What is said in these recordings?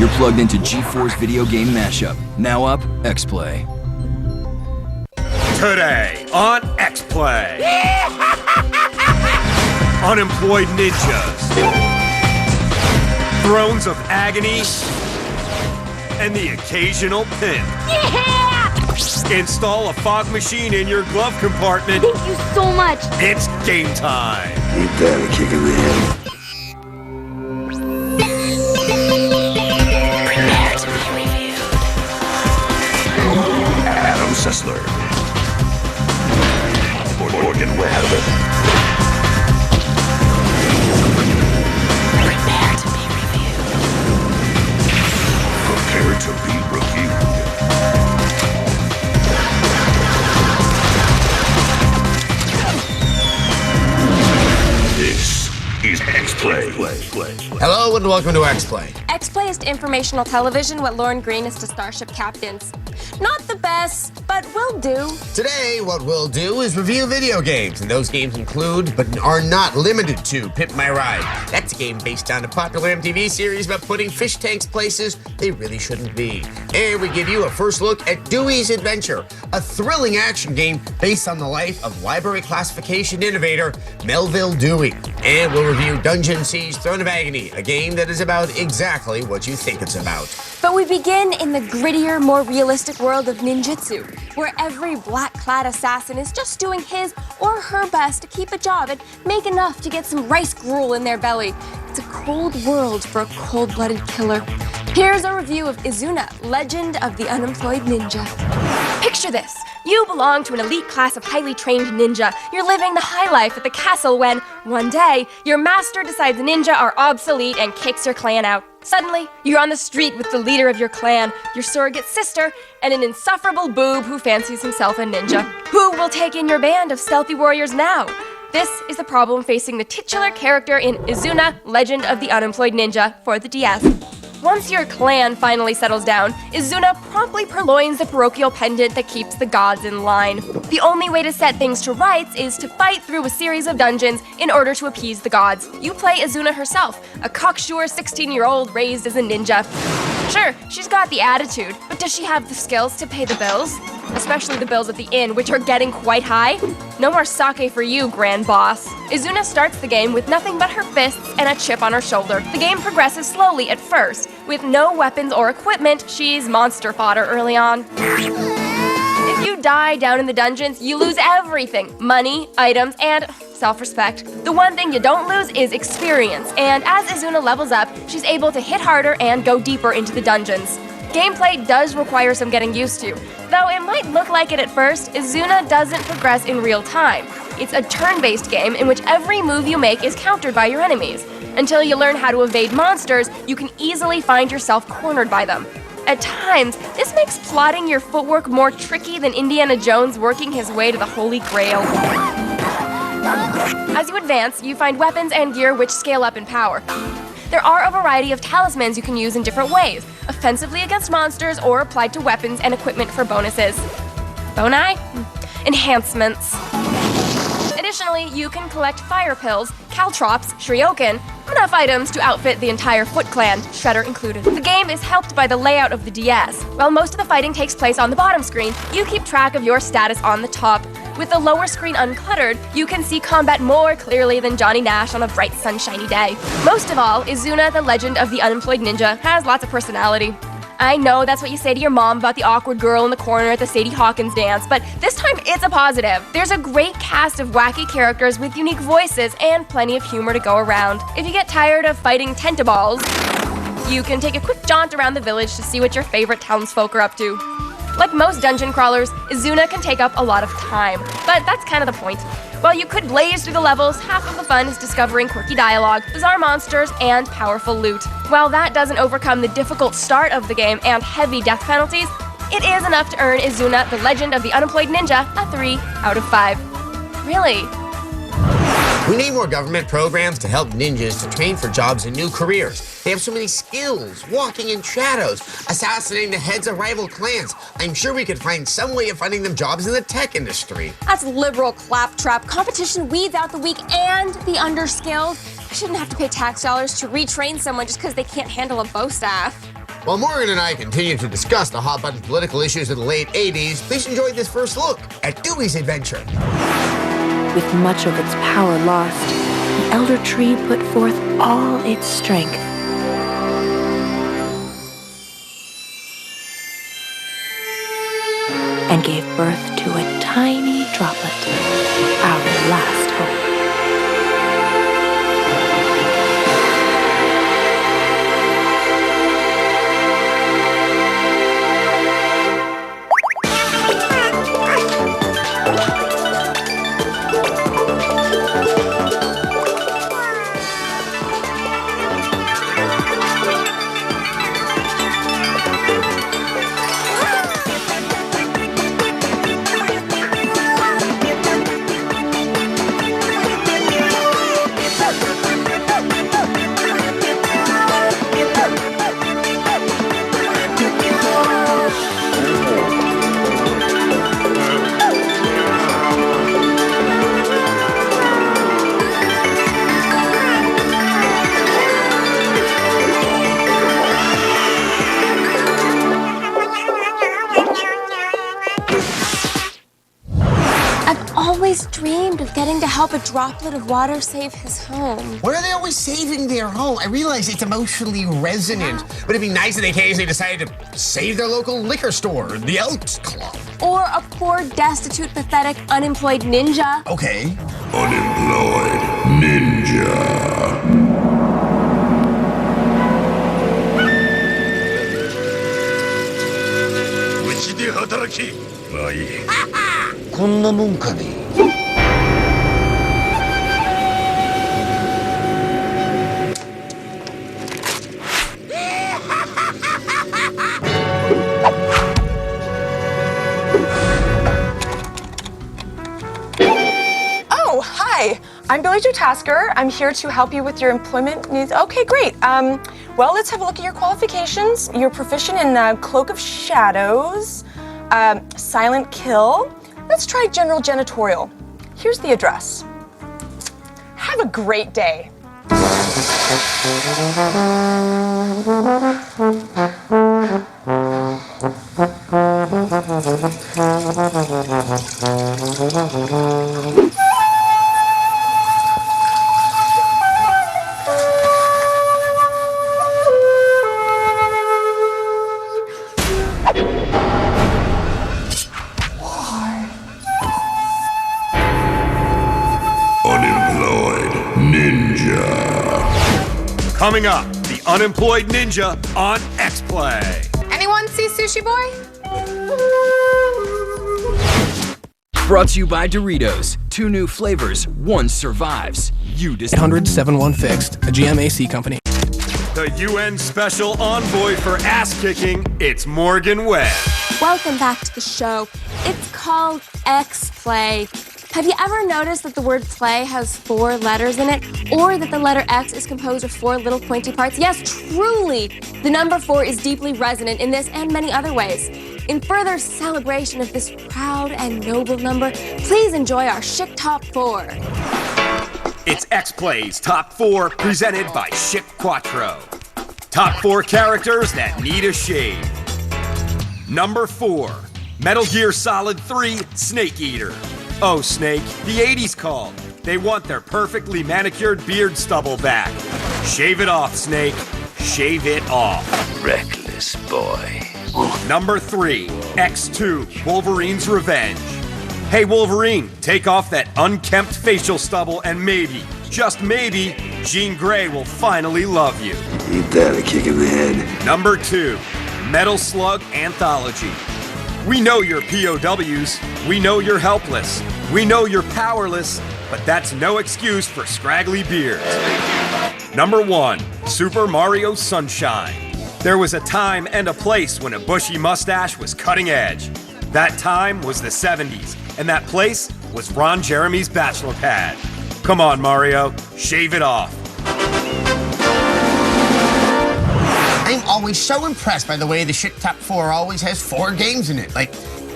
You're plugged into G4's video game mashup. Now up, X-Play. Today on X-Play. Unemployed Ninjas. Thrones of Agony. And the occasional pimp. Install a fog machine in your glove compartment. Thank you so much. It's game time. You better kick him in the head. Prepare to be reviewed. Adam Sessler. Morgan Webb. Prepare to be reviewed. Prepare to be reviewed. This is X-Play. Hello and welcome to X-Play. X-Play is to informational television what Lauren Green is to Starship Captains. Not the best, but will do. Today, what we'll do is review video games, and those games include, but are not limited to, Pimp My Ride. That's a game based on a popular MTV series about putting fish tanks places they really shouldn't be. And we give you a first look at Dewey's Adventure, a thrilling action game based on the life of library classification innovator Melville Dewey. And we'll review Dungeon Siege Throne of Agony, a game that is about exactly what you think it's about. But we begin in the grittier, more realistic world of ninjutsu, where every black-clad assassin is just doing his or her best to keep a job and make enough to get some rice gruel in their belly. It's a cold world for a cold-blooded killer. Here's a review of Izuna, Legend of the Unemployed Ninja. Picture this. You belong to an elite class of highly trained ninja. You're living the high life at the castle when, one day, your master decides ninja are obsolete and kicks your clan out. Suddenly, you're on the street with the leader of your clan, your surrogate sister, and an insufferable boob who fancies himself a ninja. Who will take in your band of stealthy warriors now? This is the problem facing the titular character in Izuna, Legend of the Unemployed Ninja for the DS. Once your clan finally settles down, Izuna promptly purloins the parochial pendant that keeps the gods in line. The only way to set things to rights is to fight through a series of dungeons in order to appease the gods. You play Izuna herself, a cocksure 16-year-old raised as a ninja. Sure, she's got the attitude, but does she have the skills to pay the bills? Especially the bills at the inn, which are getting quite high. No more sake for you, grand boss. Izuna starts the game with nothing but her fists and a chip on her shoulder. The game progresses slowly at first. With no weapons or equipment, she's monster fodder early on. If you die down in the dungeons, you lose everything. Money, items, and self-respect. The one thing you don't lose is experience, and as Izuna levels up, she's able to hit harder and go deeper into the dungeons. Gameplay does require some getting used to. Though it might look like it at first, Izuna doesn't progress in real time. It's a turn-based game in which every move you make is countered by your enemies. Until you learn how to evade monsters, you can easily find yourself cornered by them. At times, this makes plotting your footwork more tricky than Indiana Jones working his way to the Holy Grail. As you advance, you find weapons and gear which scale up in power. There are a variety of talismans you can use in different ways, offensively against monsters or applied to weapons and equipment for bonuses. Boni? Enhancements. Additionally, you can collect fire pills, caltrops, shurioken, enough items to outfit the entire Foot Clan, Shredder included. The game is helped by the layout of the DS. While most of the fighting takes place on the bottom screen, you keep track of your status on the top. With the lower screen uncluttered, you can see combat more clearly than Johnny Nash on a bright, sunshiny day. Most of all, Izuna, the Legend of the Unemployed Ninja, has lots of personality. I know that's what you say to your mom about the awkward girl in the corner at the Sadie Hawkins dance, but this time it's a positive. There's a great cast of wacky characters with unique voices and plenty of humor to go around. If you get tired of fighting tentaballs, you can take a quick jaunt around the village to see what your favorite townsfolk are up to. Like most dungeon crawlers, Izuna can take up a lot of time, but that's kind of the point. While you could blaze through the levels, half of the fun is discovering quirky dialogue, bizarre monsters, and powerful loot. While that doesn't overcome the difficult start of the game and heavy death penalties, it is enough to earn Izuna, the Legend of the Unemployed Ninja, a 3 out of 5. Really? We need more government programs to help ninjas to train for jobs and new careers. They have so many skills, walking in shadows, assassinating the heads of rival clans. I'm sure we could find some way of finding them jobs in the tech industry. That's liberal claptrap. Competition weeds out the weak and the underskilled. You shouldn't have to pay tax dollars to retrain someone just because they can't handle a bow staff. While Morgan and I continue to discuss the hot-button political issues of the late 80s, please enjoy this first look at Dewey's adventure. With much of its power lost, the elder tree put forth all its strength. And gave birth to a tiny droplet, our last hope. Dreamed of getting to help a droplet of water save his home. Why are they always saving their home? I realize it's emotionally resonant, but it'd be nice if they occasionally decided to save their local liquor store, the Elks Club. Or a poor, destitute, pathetic, unemployed ninja. Okay. Unemployed Ninja. うちで働き。まあいい。こんなもんかね。Hi, I'm Billy Joe Tasker. I'm here to help you with your employment needs. Okay, great. Well, let's have a look at your qualifications. You're proficient in Cloak of Shadows, Silent Kill. Let's try General Janitorial. Here's the address. Have a great day. Coming up, the Unemployed Ninja on X-Play. Anyone see Sushi Boy? Brought to you by Doritos. 2 new flavors, 1 survives. You decide. 800-71 Fixed, a GMAC company. The UN Special Envoy for Ass Kicking, it's Morgan Webb. Welcome back to the show. It's called X-Play. Have you ever noticed that the word play has 4 letters in it? Or that the letter X is composed of 4 little pointy parts? Yes, truly! The number 4 is deeply resonant in this and many other ways. In further celebration of this proud and noble number, please enjoy our Schick Top 4. It's X-Play's Top 4 presented by Schick Quattro. Top 4 characters that need a shave. Number 4, Metal Gear Solid 3 Snake Eater. Oh, Snake, the 80s called. They want their perfectly manicured beard stubble back. Shave it off, Snake. Shave it off. Reckless boy. Number 3, X2, Wolverine's Revenge. Hey, Wolverine, take off that unkempt facial stubble and maybe, just maybe, Jean Grey will finally love you. Ain't that a kick in the head? Number 2, Metal Slug Anthology. We know you're POWs, we know you're helpless, we know you're powerless, but that's no excuse for scraggly beards. Number 1, Super Mario Sunshine. There was a time and a place when a bushy mustache was cutting edge. That time was the 70s, and that place was Ron Jeremy's bachelor pad. Come on, Mario, shave it off. I'm always so impressed by the way the Schick Top 4 always has 4 games in it. Like,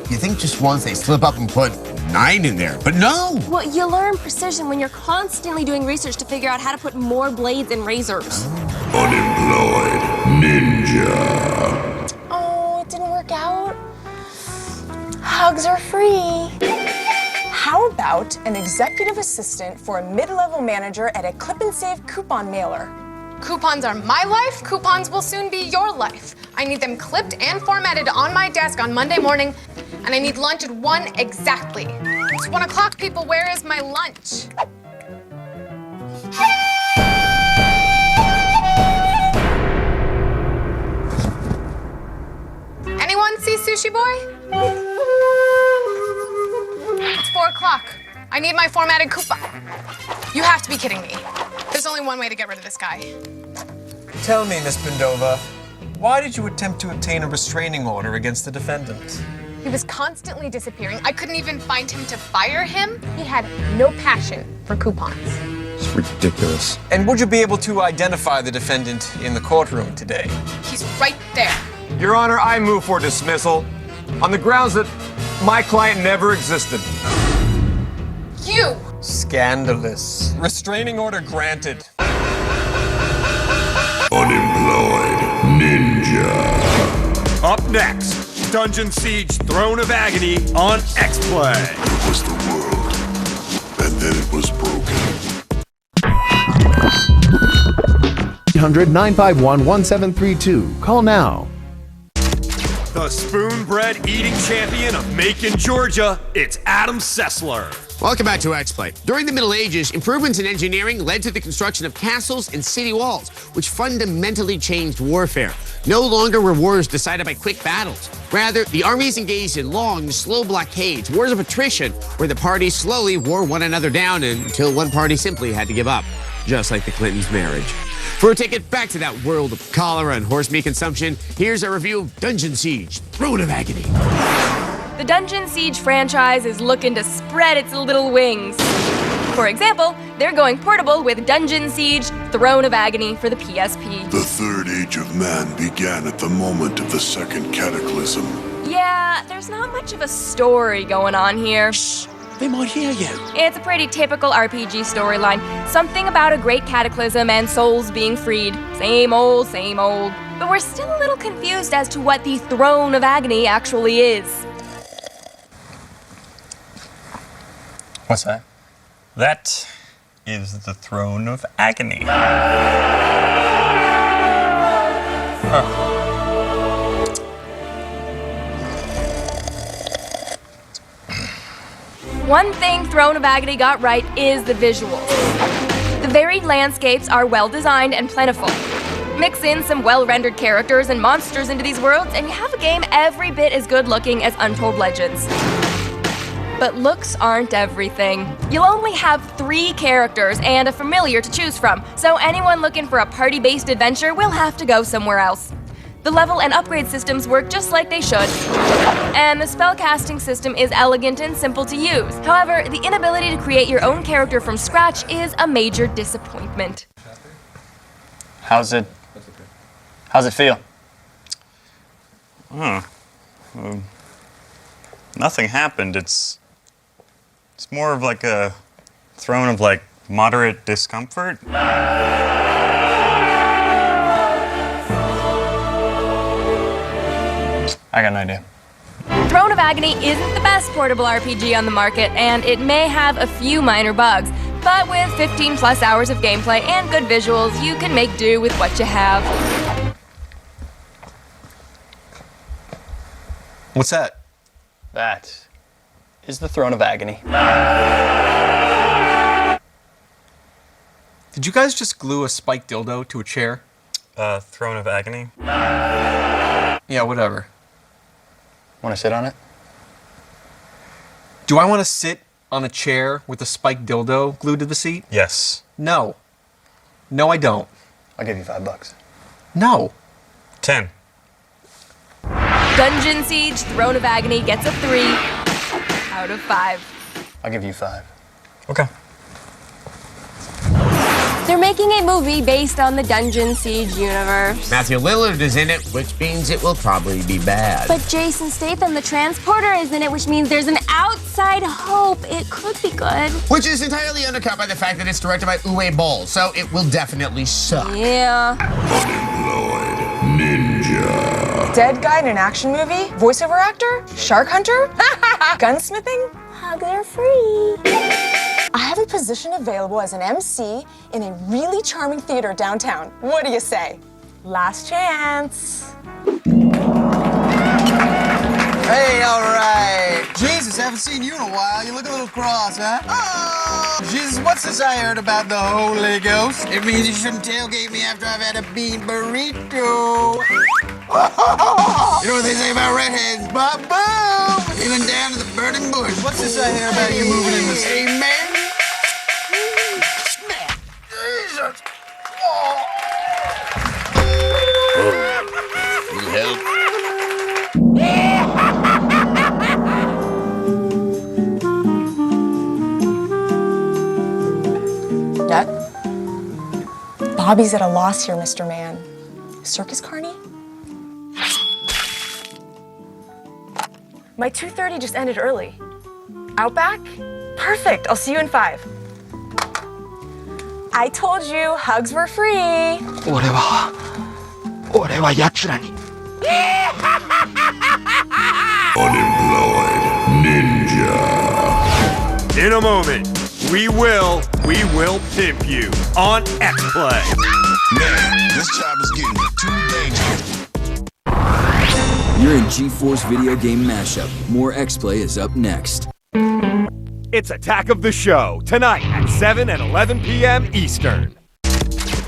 you think just once they slip up and put 9 in there, but no! Well, you learn precision when you're constantly doing research to figure out how to put more blades in razors. Unemployed Ninja. Hugs are free. How about an executive assistant for a mid-level manager at a Clip and Save coupon mailer? Coupons are my life. Coupons will soon be your life. I need them clipped and formatted on my desk on Monday morning, and I need lunch at 1 exactly. It's 1 o'clock, people. Where is my lunch? Anyone see Sushi Boy? It's 4 o'clock. I need my formatted coupon. You have to be kidding me. There's only one way to get rid of this guy. Tell me, Miss Pindova, why did you attempt to obtain a restraining order against the defendant? He was constantly disappearing. I couldn't even find him to fire him. He had no passion for coupons. It's ridiculous. And would you be able to identify the defendant in the courtroom today? He's right there. Your Honor, I move for dismissal on the grounds that my client never existed. You! Scandalous. Restraining order granted. Unemployed Ninja. Up next, Dungeon Siege Throne of Agony on X-Play. It was the world, and then it was broken. 800-951-1732. Call now. The spoon-bread eating champion of Macon, Georgia, it's Adam Sessler. Welcome back to X-Play. During the Middle Ages, improvements in engineering led to the construction of castles and city walls, which fundamentally changed warfare. No longer were wars decided by quick battles. Rather, the armies engaged in long, slow blockades, wars of attrition, where the parties slowly wore one another down until one party simply had to give up, just like the Clintons' marriage. For a ticket back to that world of cholera and horse meat consumption, here's a review of Dungeon Siege Throne of Agony. The Dungeon Siege franchise is looking to spread its little wings. For example, they're going portable with Dungeon Siege Throne of Agony for the PSP. The third age of man began at the moment of the second cataclysm. Yeah, there's not much of a story going on here. Shh, they might hear you. It's a pretty typical RPG storyline. Something about a great cataclysm and souls being freed. Same old, same old. But we're still a little confused as to what the Throne of Agony actually is. What's that? That is the Throne of Agony. One thing Throne of Agony got right is the visuals. The varied landscapes are well designed and plentiful. Mix in some well-rendered characters and monsters into these worlds, and you have a game every bit as good looking as Untold Legends. But looks aren't everything. You'll only have 3 characters and a familiar to choose from, so anyone looking for a party-based adventure will have to go somewhere else. The level and upgrade systems work just like they should, and the spellcasting system is elegant and simple to use. However, the inability to create your own character from scratch is a major disappointment. How's it feel? Nothing happened. It's more of like a throne of like moderate discomfort. I got an idea. Throne of Agony isn't the best portable RPG on the market, and it may have a few minor bugs, but with 15 plus hours of gameplay and good visuals, you can make do with what you have. What's that? That is the Throne of Agony. Did you guys just glue a spiked dildo to a chair? Throne of Agony? Yeah, whatever. Want to sit on it? Do I want to sit on a chair with a spiked dildo glued to the seat? Yes. No. No, I don't. I'll give you $5. No. 10. Dungeon Siege Throne of Agony gets a 3 out of 5. I'll give you 5. Okay. They're making a movie based on the Dungeon Siege universe. Matthew Lillard is in it, which means it will probably be bad. But Jason Statham, the transporter, is in it, which means there's an outside hope it could be good. Which is entirely undercut by the fact that it's directed by Uwe Boll, so it will definitely suck. Yeah. Unemployed Ninja. Dead guy in an action movie? Voiceover actor? Shark hunter? Gunsmithing? Hugs are free. I have a position available as an MC in a really charming theater downtown. What do you say? Last chance. Hey, all right. Jesus, haven't seen you in a while. You look a little cross, huh? Oh, Jesus, what's this I heard about the Holy Ghost? It means you shouldn't tailgate me after I've had a bean burrito. You know what they say about redheads? Bob boom! Even down to the burning bush. What's this I hear about you moving in this? Amen? Smack. Jesus. Need help? Dad? Bobby's at a loss here, Mr. Man. Circus Carney? My 2:30 just ended early. Outback? Perfect, I'll see you in 5. I told you, hugs were free. 俺は奴らに Unemployed Ninja. In a moment, we will pimp you on X-Play. Man, this job is getting too dangerous. You're in G-Force Video Game Mashup. More X-Play is up next. It's Attack of the Show, tonight at 7 and 11 p.m. Eastern.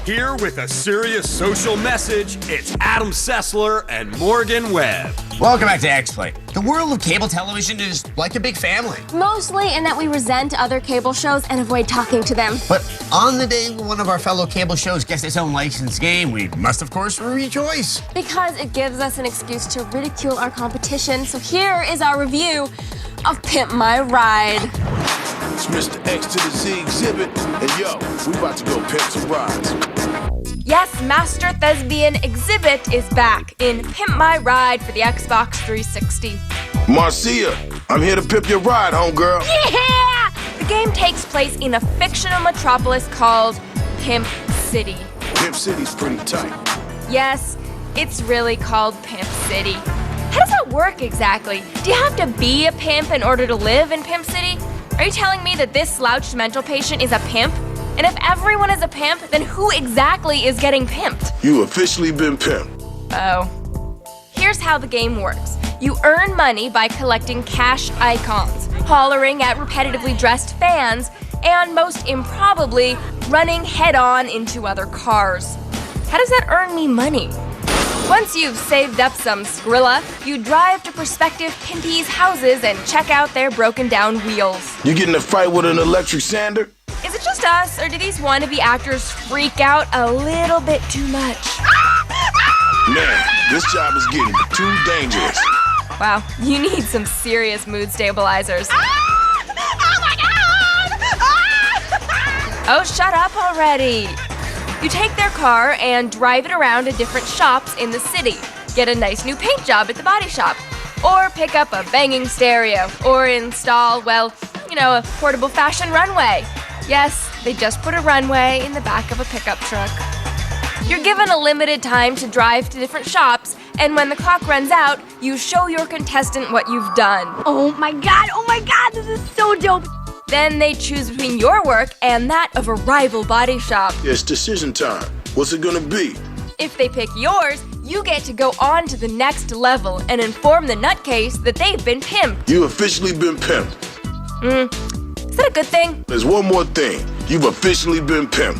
Here with a serious social message, it's Adam Sessler and Morgan Webb. Welcome back to X-Play. The world of cable television is like a big family. Mostly in that we resent other cable shows and avoid talking to them. But on the day one of our fellow cable shows gets its own licensed game, we must, of course, rejoice. Because it gives us an excuse to ridicule our competition. So here is our review of Pimp My Ride. It's Mr. X to the Z exhibit, and yo, we about to go pimp some rides. Yes, Master Thespian Exhibit is back in Pimp My Ride for the Xbox 360. Marcia, I'm here to pimp your ride, homegirl. Yeah! The game takes place in a fictional metropolis called Pimp City. Pimp City's pretty tight. Yes, it's really called Pimp City. How does that work exactly? Do you have to be a pimp in order to live in Pimp City? Are you telling me that this slouched mental patient is a pimp? And if everyone is a pimp, then who exactly is getting pimped? You officially been pimped. Oh. Here's how the game works. You earn money by collecting cash icons, hollering at repetitively dressed fans, and most improbably, running head-on into other cars. How does that earn me money? Once you've saved up some Skrilla, you drive to prospective pimpies' houses and check out their broken-down wheels. You get in a fight with an electric sander? Is it just us, or do these wannabe actors freak out a little bit too much? Man, this job is getting too dangerous. Wow, you need some serious mood stabilizers. Oh my God! Oh, shut up already. You take their car and drive it around to different shops in the city. Get a nice new paint job at the body shop. Or pick up a banging stereo. Or install, well, you know, a portable fashion runway. Yes, they just put a runway in the back of a pickup truck. You're given a limited time to drive to different shops, and when the clock runs out, you show your contestant what you've done. Oh my God, this is so dope. Then they choose between your work and that of a rival body shop. It's decision time. What's it gonna be? If they pick yours, you get to go on to the next level and inform the nutcase that they've been pimped. You officially been pimped. Is that a good thing? There's one more thing. You've officially been pimped.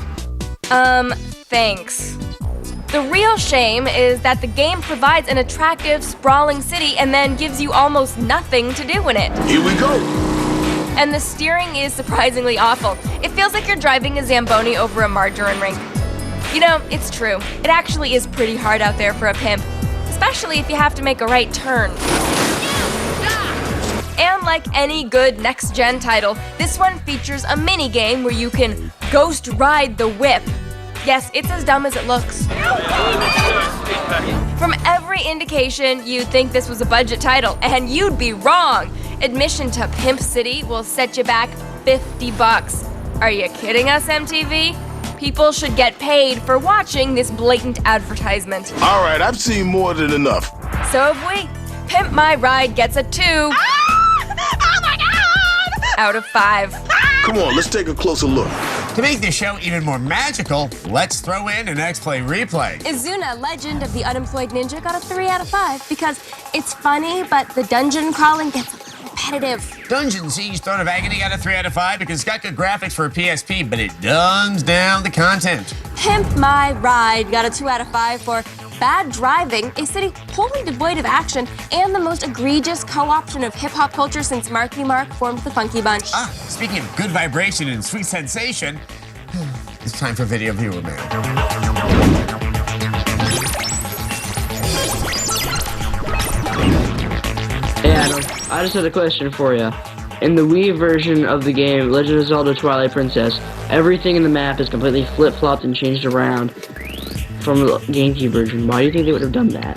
Thanks. The real shame is that the game provides an attractive, sprawling city and then gives you almost nothing to do in it. Here we go. And the steering is surprisingly awful. It feels like you're driving a Zamboni over a margarine rink. You know, it's true. It actually is pretty hard out there for a pimp, especially if you have to make a right turn. And like any good next-gen title, this one features a mini-game where you can ghost ride the whip. Yes, it's as dumb as it looks. From every indication, you'd think this was a budget title, and you'd be wrong. Admission to Pimp City will set you back $50. Are you kidding us, MTV? People should get paid for watching this blatant advertisement. All right, I've seen more than enough. So have we. Pimp My Ride gets a 2. out of 5. Come on, let's take a closer look. To make the show even more magical, let's throw in an X-Play replay. Izuna, Legend of the Unemployed Ninja, got a 3 out of 5 because it's funny, but the dungeon crawling gets repetitive. Dungeon Siege Throne of Agony got a 3 out of 5 because it's got good graphics for a PSP, but it dumbs down the content. Pimp My Ride got a 2 out of 5 for bad driving, a city wholly devoid of action, and the most egregious co-option of hip-hop culture since Marky Mark formed the Funky Bunch. Speaking of good vibration and sweet sensation, it's time for Video Viewer Mail. Hey Adam, I just had a question for you. In the Wii version of the game, Legend of Zelda Twilight Princess, everything in the map is completely flip-flopped and changed around from the GameCube version. Why do you think they would have done that?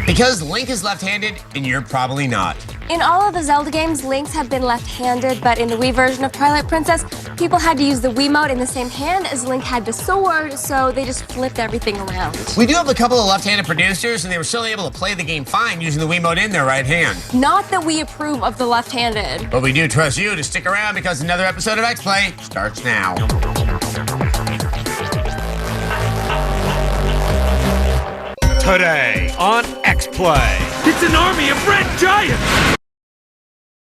Because Link is left-handed, and you're probably not. In all of the Zelda games, Links have been left-handed, but in the Wii version of Twilight Princess, people had to use the Wiimote in the same hand as Link had the sword, so they just flipped everything around. We do have a couple of left-handed producers, and they were still able to play the game fine using the Wiimote in their right hand. Not that we approve of the left-handed. But we do trust you to stick around because another episode of X-Play starts now. Today on X-Play. It's an army of red giants!